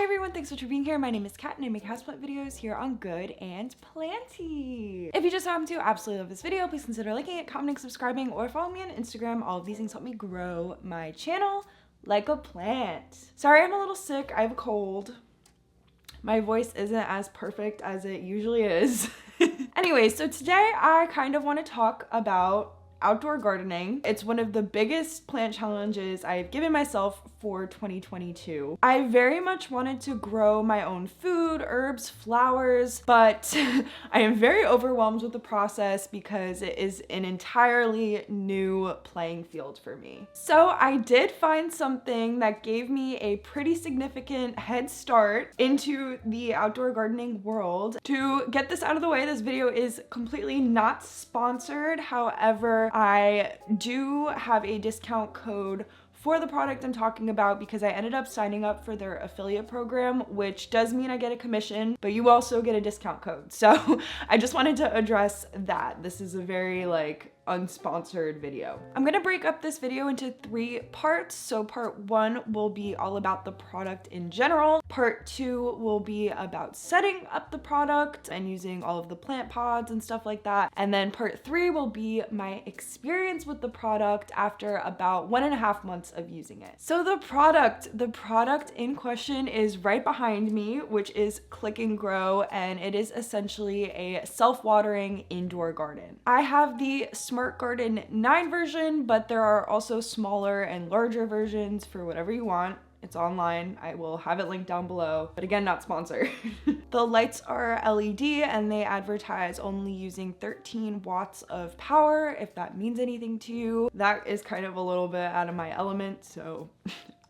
everyone, thanks so much for being here. My name is Kat and I make houseplant videos here on Good and Planty. If you just happen to absolutely love this video, please consider liking it, commenting, subscribing, or following me on Instagram. All of these things help me grow my channel like a plant. Sorry, I'm a little sick. I have a cold. My voice isn't as perfect as it usually is. Anyway, so today I kind of want to talk about outdoor gardening. It's one of the biggest plant challenges I've given myself for 2022. I very much wanted to grow my own food, herbs, flowers, but I am very overwhelmed with the process because it is an entirely new playing field for me. So I did find something that gave me a pretty significant head start into the outdoor gardening world. To get this out of the way, this video is completely not sponsored. However, I do have a discount code for the product I'm talking about because I ended up signing up for their affiliate program, which does mean I get a commission, but you also get a discount code. So I just wanted to address that. This is a very unsponsored video. I'm gonna break up this video into 3 parts. So part 1 will be all about the product in general. Part 2 will be about setting up the product and using all of the plant pods and stuff like that. And then part 3 will be my experience with the product after about 1.5 months of using it. So the product in question is right behind me, which is Click and Grow, and it is essentially a self-watering indoor garden. I have the Smart Garden 9 version, but there are also smaller and larger versions for whatever you want. It's online. I will have it linked down below, but again, not sponsored. The lights are LED and they advertise only using 13 watts of power, if that means anything to you. That is kind of a little bit out of my element, so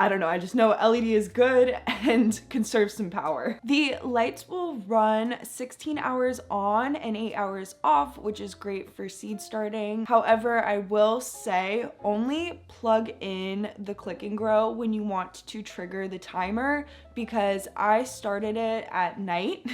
I don't know, I just know LED is good and conserves some power. The lights will run 16 hours on and 8 hours off, which is great for seed starting. However, I will say only plug in the Click and Grow when you want to trigger the timer, because I started it at night.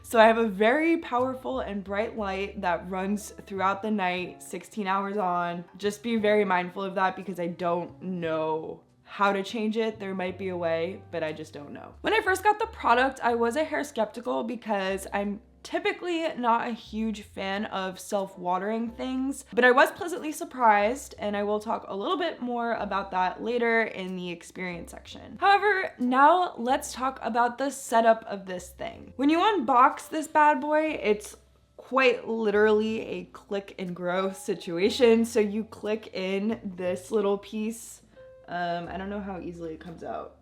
So I have a very powerful and bright light that runs throughout the night, 16 hours on. Just be very mindful of that because I don't know how to change it. There might be a way, but I just don't know. When I first got the product, I was a hair skeptical because I'm typically not a huge fan of self-watering things, but I was pleasantly surprised, and I will talk a little bit more about that later in the experience section. However, now let's talk about the setup of this thing. When you unbox this bad boy, it's quite literally a Click and Grow situation. So you click in this little piece. I don't know how easily it comes out.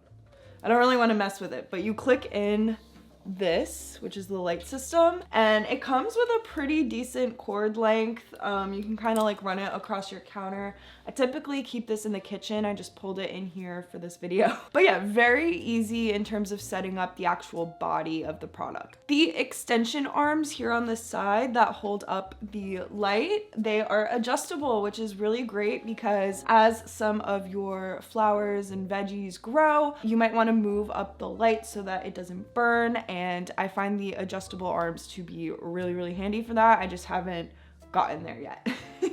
I don't really want to mess with it, but you click in this, which is the light system, and it comes with a pretty decent cord length. You can kind of run it across your counter. I typically keep this in the kitchen. I just pulled it in here for this video. But yeah, very easy in terms of setting up the actual body of the product. The extension arms here on the side that hold up the light, they are adjustable, which is really great because as some of your flowers and veggies grow, you might want to move up the light so that it doesn't burn. And I find the adjustable arms to be really, really handy for that. I just haven't gotten there yet.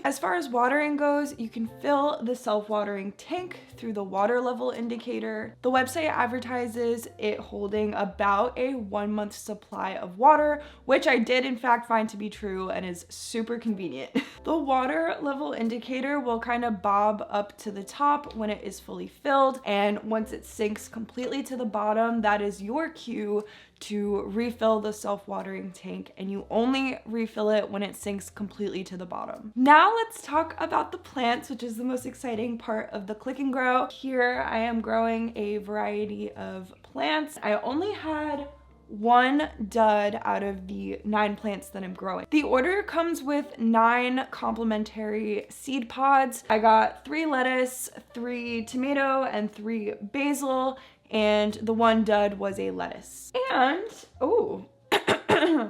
As far as watering goes, you can fill the self-watering tank through the water level indicator. The website advertises it holding about a 1-month supply of water, which I did in fact find to be true and is super convenient. The water level indicator will kind of bob up to the top when it is fully filled, and once it sinks completely to the bottom, that is your cue to refill the self-watering tank, and you only refill it when it sinks completely to the bottom. Now let's talk about the plants, which is the most exciting part of the Click and Grow. Here I am growing a variety of plants. I only had 1 dud out of the 9 plants that I'm growing. The order comes with 9 complimentary seed pods. I got 3 lettuce, 3 tomato, and 3 basil, and the 1 dud was a lettuce. And,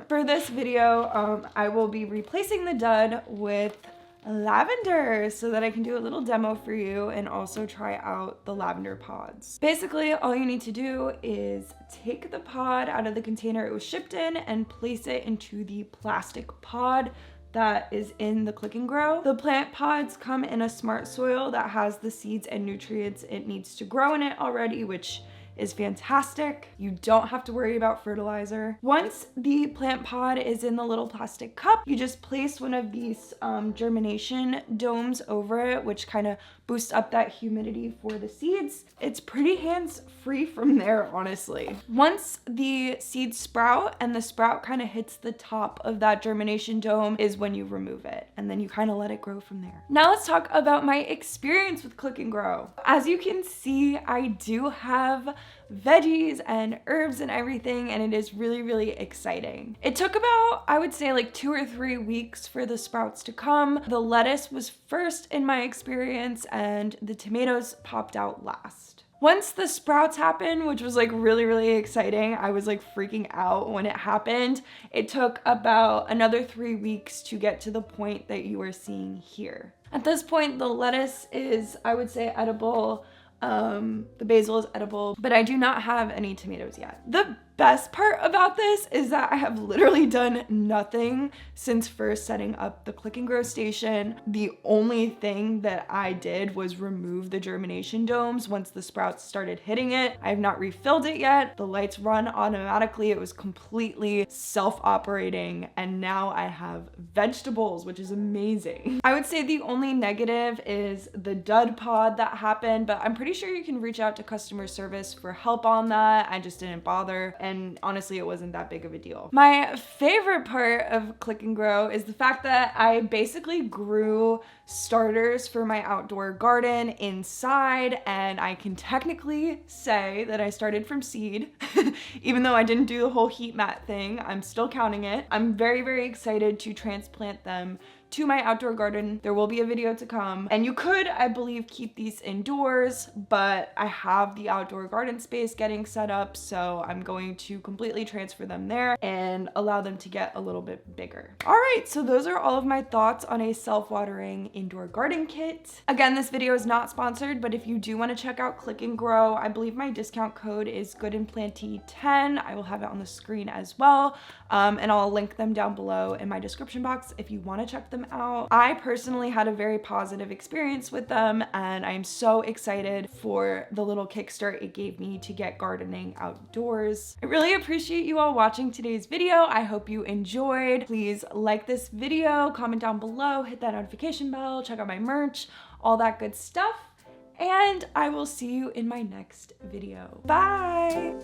for this video, I will be replacing the dud with lavender so that I can do a little demo for you and also try out the lavender pods. Basically, all you need to do is take the pod out of the container it was shipped in and place it into the plastic pod that is in the Click and Grow. The plant pods come in a smart soil that has the seeds and nutrients it needs to grow in it already, which is fantastic. You don't have to worry about fertilizer. Once the plant pod is in the little plastic cup, you just place one of these germination domes over it, which kind of boosts up that humidity for the seeds. It's pretty hands-free from there, honestly. Once the seeds sprout and the sprout kind of hits the top of that germination dome is when you remove it, and then you kind of let it grow from there. Now let's talk about my experience with Click and Grow. As you can see, I do have veggies and herbs and everything, and it is really, really exciting. It took about, I would say, like 2 or 3 weeks for the sprouts to come. The lettuce was first in my experience, and the tomatoes popped out last. Once the sprouts happened, which was like really, really exciting, I was like freaking out when it happened. It took about another 3 weeks to get to the point that you are seeing here. At this point, the lettuce is, I would say, edible. The basil is edible, but I do not have any tomatoes yet. The best part about this is that I have literally done nothing since first setting up the Click and Grow station. The only thing that I did was remove the germination domes once the sprouts started hitting it. I have not refilled it yet. The lights run automatically. It was completely self-operating, and now I have vegetables, which is amazing. I would say the only negative is the dud pod that happened, but I'm pretty sure you can reach out to customer service for help on that. I just didn't bother. And honestly, it wasn't that big of a deal. My favorite part of Click and Grow is the fact that I basically grew starters for my outdoor garden inside, and I can technically say that I started from seed. Even though I didn't do the whole heat mat thing, I'm still counting it. I'm very, very excited to transplant them to my outdoor garden. There will be a video to come, and you could, I believe, keep these indoors, but I have the outdoor garden space getting set up, so I'm going to completely transfer them there and allow them to get a little bit bigger. All right, so those are all of my thoughts on a self-watering indoor garden kit. Again, this video is not sponsored, but if you do want to check out Click and Grow, I believe my discount code is GoodandPlanty10. I will have it on the screen as well, and I'll link them down below in my description box if you want to check them out. I personally had a very positive experience with them, and I'm so excited for the little kickstart it gave me to get gardening outdoors. I really appreciate you all watching today's video. I hope you enjoyed. Please like this video, comment down below, hit that notification bell, check out my merch, all that good stuff, and I will see you in my next video. Bye!